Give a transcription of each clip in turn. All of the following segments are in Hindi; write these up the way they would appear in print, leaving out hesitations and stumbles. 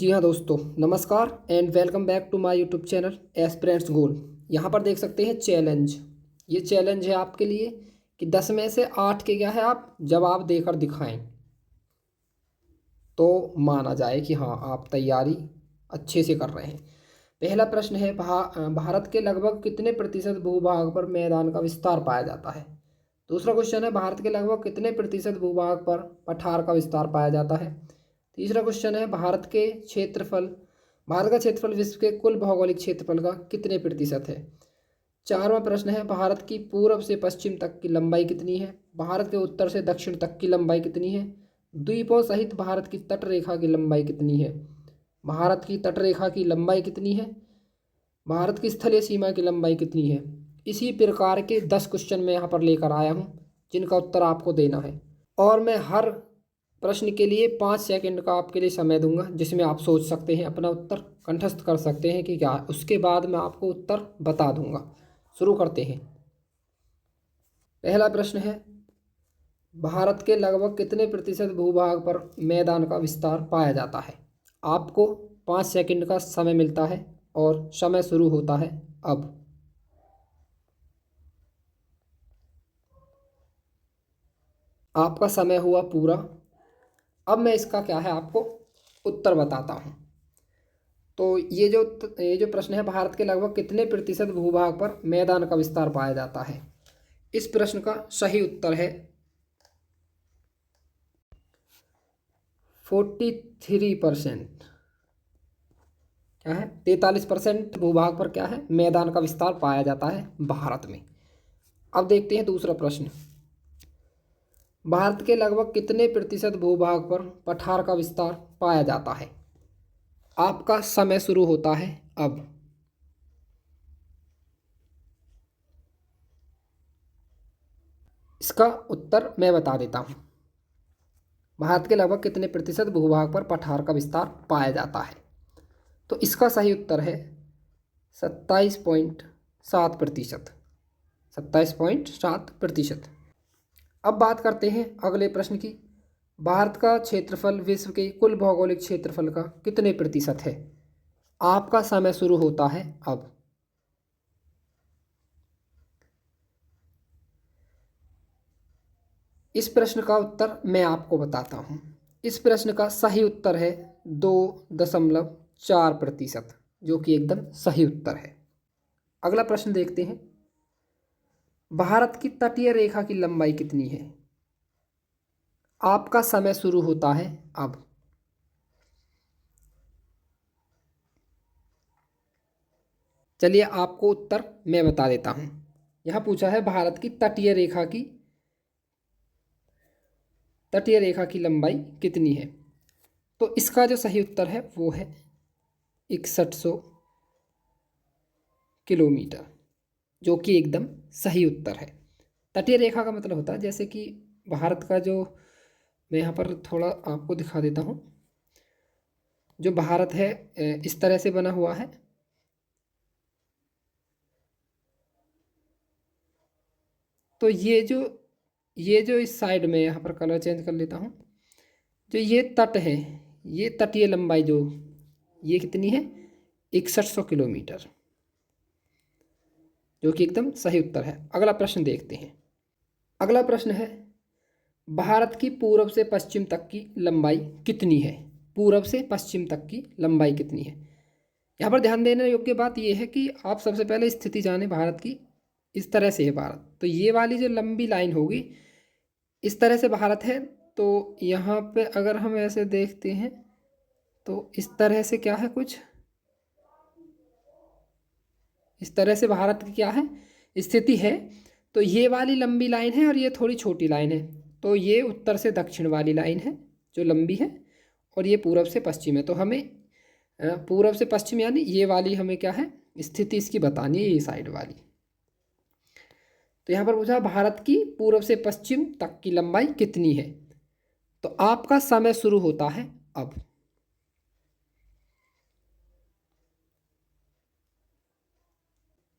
जी हाँ दोस्तों, नमस्कार and welcome back to my YouTube channel aspirants goal. यहाँ पर देख सकते हैं चैलेंज। ये चैलेंज है आपके लिए कि 10 में से 8 के क्या है आप जवाब देकर दिखाएं तो माना जाए कि हाँ आप तैयारी अच्छे से कर रहे हैं। पहला प्रश्न है भारत के लगभग कितने प्रतिशत भूभाग पर मैदान का विस्तार पाया जाता है। दूसरा क्वेश्चन है भारत के लगभग कितने प्रतिशत भूभाग पर पठार का विस्तार पाया जाता है। तीसरा क्वेश्चन है भारत का क्षेत्रफल विश्व के कुल भौगोलिक क्षेत्रफल का कितने प्रतिशत है। चारवां प्रश्न है भारत की पूर्व से पश्चिम तक की लंबाई कितनी है। भारत के उत्तर से दक्षिण तक की लंबाई कितनी है। द्वीपों सहित भारत की तट रेखा की लंबाई कितनी है। भारत की तट रेखा की लंबाई कितनी है। भारत की स्थलीय सीमा की लंबाई कितनी है। इसी प्रकार के 10 क्वेश्चन मैं यहाँ पर लेकर आया हूँ जिनका उत्तर आपको देना है और मैं हर प्रश्न के लिए 5 सेकंड का आपके लिए समय दूंगा जिसमें आप सोच सकते हैं, अपना उत्तर कंठस्थ कर सकते हैं कि क्या है। उसके बाद मैं आपको उत्तर बता दूंगा। शुरू करते हैं। पहला प्रश्न है भारत के लगभग कितने प्रतिशत भूभाग पर मैदान का विस्तार पाया जाता है। आपको 5 सेकंड का समय मिलता है और समय शुरू होता है अब। आपका समय हुआ पूरा। अब मैं इसका क्या है आपको उत्तर बताता हूँ। तो ये जो प्रश्न है भारत के लगभग कितने प्रतिशत भूभाग पर मैदान का विस्तार पाया जाता है। इस प्रश्न का सही उत्तर है 43%। क्या है 43% भूभाग पर क्या है मैदान का विस्तार पाया जाता है भारत में। अब देखते हैं दूसरा प्रश्न। भारत के लगभग कितने प्रतिशत भूभाग पर पठार का विस्तार पाया जाता है। आपका समय शुरू होता है अब। इसका उत्तर मैं बता देता हूँ। भारत के लगभग कितने प्रतिशत भूभाग पर पठार का विस्तार पाया जाता है। तो इसका सही उत्तर है 27.7%। 27.7%। अब बात करते हैं अगले प्रश्न की। भारत का क्षेत्रफल विश्व के कुल भौगोलिक क्षेत्रफल का कितने प्रतिशत है। आपका समय शुरू होता है अब। इस प्रश्न का उत्तर मैं आपको बताता हूँ। इस प्रश्न का सही उत्तर है 2.4%, जो कि एकदम सही उत्तर है। अगला प्रश्न देखते हैं। भारत की तटीय रेखा की लंबाई कितनी है। आपका समय शुरू होता है अब। चलिए आपको उत्तर मैं बता देता हूँ। यहाँ पूछा है भारत की तटीय रेखा की लंबाई कितनी है। तो इसका जो सही उत्तर है वो है 6100 किलोमीटर, जो कि एकदम सही उत्तर है। तटीय रेखा का मतलब होता है जैसे कि भारत का जो, मैं यहाँ पर थोड़ा आपको दिखा देता हूँ। जो भारत है इस तरह से बना हुआ है। तो ये जो इस साइड में, यहाँ पर कलर चेंज कर लेता हूँ। जो ये तट है, ये तटीय लंबाई जो ये कितनी है 6100 किलोमीटर, जो कि एकदम सही उत्तर है। अगला प्रश्न देखते हैं। अगला प्रश्न है भारत की पूर्व से पश्चिम तक की लंबाई कितनी है। पूर्व से पश्चिम तक की लंबाई कितनी है। यहाँ पर ध्यान देने योग्य बात यह है कि आप सबसे पहले स्थिति जाने भारत की। इस तरह से है भारत, तो ये वाली जो लंबी लाइन होगी इस तरह से भारत है। तो यहाँ पे अगर हम ऐसे देखते हैं तो इस तरह से क्या है, कुछ इस तरह से भारत की क्या है स्थिति है। तो ये वाली लंबी लाइन है और ये थोड़ी छोटी लाइन है। तो ये उत्तर से दक्षिण वाली लाइन है जो लंबी है, और ये पूरब से पश्चिम है। तो हमें पूरब से पश्चिम यानी ये वाली हमें क्या है स्थिति इसकी बतानी है, ये साइड वाली। तो यहाँ पर पूछा भारत की पूरब से पश्चिम तक की लंबाई कितनी है। तो आपका समय शुरू होता है अब।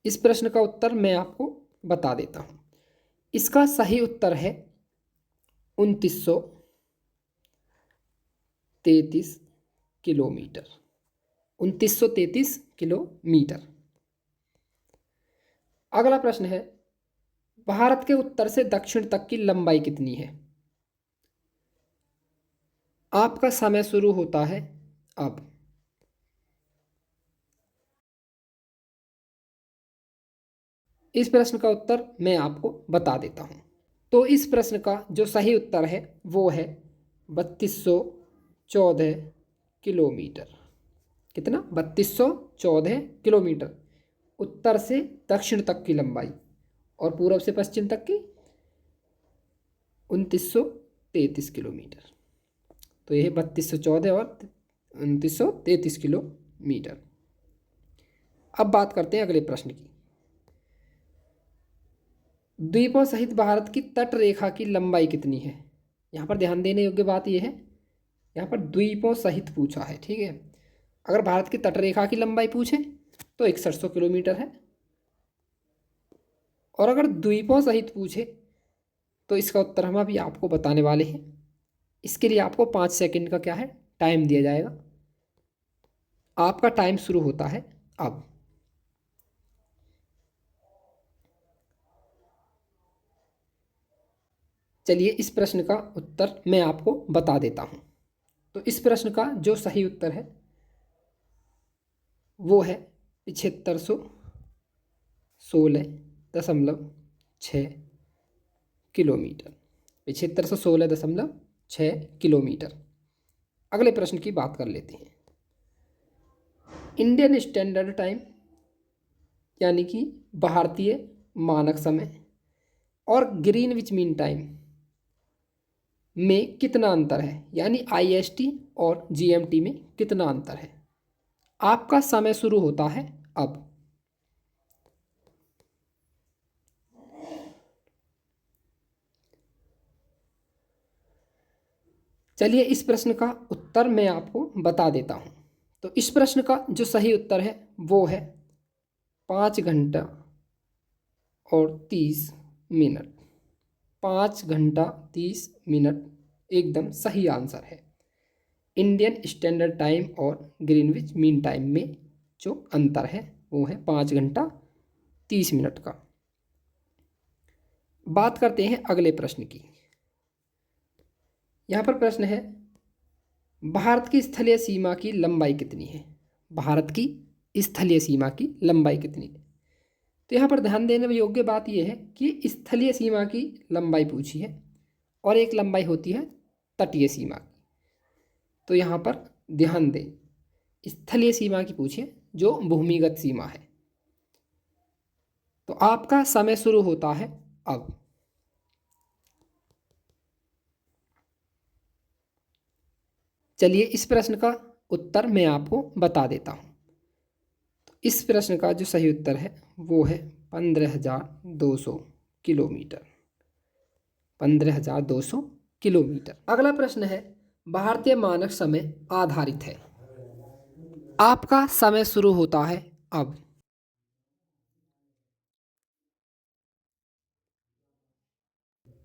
इस प्रश्न का उत्तर मैं आपको बता देता हूँ। इसका सही उत्तर है 2933 किलोमीटर, 2933 किलोमीटर। अगला प्रश्न है, भारत के उत्तर से दक्षिण तक की लंबाई कितनी है? आपका समय शुरू होता है अब। इस प्रश्न का उत्तर मैं आपको बता देता हूँ। तो इस प्रश्न का जो सही उत्तर है वो है 3214 किलोमीटर। कितना? 3214 किलोमीटर उत्तर से दक्षिण तक की लंबाई, और पूर्व से पश्चिम तक की 2933 किलोमीटर। तो यह 3214 और 2933 किलोमीटर। अब बात करते हैं अगले प्रश्न की। द्वीपों सहित भारत की तट रेखा की लंबाई कितनी है? यहाँ पर ध्यान देने योग्य बात यह है, यहाँ पर द्वीपों सहित पूछा है, ठीक है। अगर भारत की तट रेखा की लंबाई पूछे तो 6100 किलोमीटर है, और अगर द्वीपों सहित पूछे तो इसका उत्तर हम अभी आपको बताने वाले हैं। इसके लिए आपको 5 सेकंड का क्या है, टाइम दिया जाएगा। आपका टाइम शुरू होता है अब। चलिए इस प्रश्न का उत्तर मैं आपको बता देता हूँ। तो इस प्रश्न का जो सही उत्तर है वो है 7516.6 किलोमीटर। 7516.6 किलोमीटर। अगले प्रश्न की बात कर लेते हैं। इंडियन स्टैंडर्ड टाइम यानी कि भारतीय मानक समय और ग्रीनविच मीन टाइम में कितना अंतर है, यानी IST और GMT में कितना अंतर है? आपका समय शुरू होता है अब। चलिए इस प्रश्न का उत्तर मैं आपको बता देता हूँ। तो इस प्रश्न का जो सही उत्तर है वो है 5 घंटा और 30 मिनट। 5 घंटा 30 मिनट एकदम सही आंसर है। इंडियन स्टैंडर्ड टाइम और ग्रीनविच मीन टाइम में जो अंतर है वो है 5 घंटा 30 मिनट का। बात करते हैं अगले प्रश्न की। यहाँ पर प्रश्न है, भारत की स्थलीय सीमा की लंबाई कितनी है? भारत की स्थलीय सीमा की लंबाई कितनी है? तो यहाँ पर ध्यान देने में योग्य बात यह है कि स्थलीय सीमा की लंबाई पूछी है और एक लंबाई होती है तटीय सीमा की। तो यहाँ पर ध्यान दें, स्थलीय सीमा की पूछिए जो भूमिगत सीमा है। तो आपका समय शुरू होता है अब। चलिए इस प्रश्न का उत्तर मैं आपको बता देता हूँ। तो इस प्रश्न का जो सही उत्तर है वो है 15,200 किलोमीटर। 15,200 किलोमीटर। अगला प्रश्न है, भारतीय मानक समय आधारित है। आपका समय शुरू होता है अब।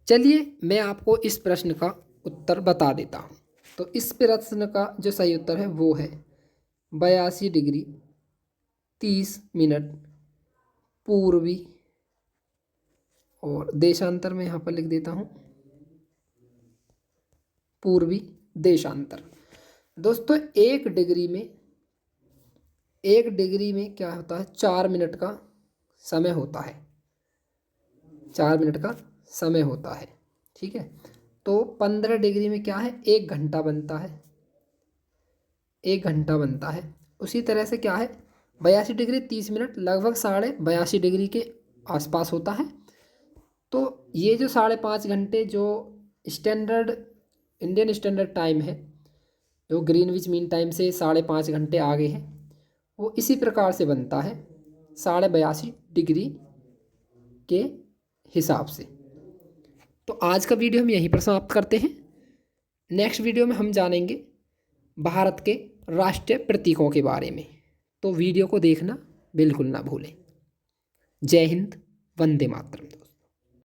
चलिए मैं आपको इस प्रश्न का उत्तर बता देता हूँ। तो इस प्रश्न का जो सही उत्तर है वो है 82 डिग्री 30 मिनट पूर्वी, और देशांतर में यहाँ पर लिख देता हूँ पूर्वी देशांतर। दोस्तों एक डिग्री में क्या होता है, 4 मिनट का समय होता है। 4 मिनट का समय होता है, ठीक है। तो 15 डिग्री में क्या है, 1 घंटा बनता है। 1 घंटा बनता है। उसी तरह से क्या है, 82 डिग्री 30 मिनट लगभग 82.5 डिग्री के आसपास होता है। तो ये जो 5.5 घंटे जो इंडियन स्टैंडर्ड टाइम है, जो ग्रीनविच मीन टाइम से 5.5 घंटे आगे है, वो इसी प्रकार से बनता है 82.5 डिग्री के हिसाब से। तो आज का वीडियो हम यहीं पर समाप्त करते हैं। नेक्स्ट वीडियो में हम जानेंगे भारत के राष्ट्रीय प्रतीकों के बारे में। तो वीडियो को देखना बिल्कुल ना भूलें। जय हिंद, वंदे मातरम।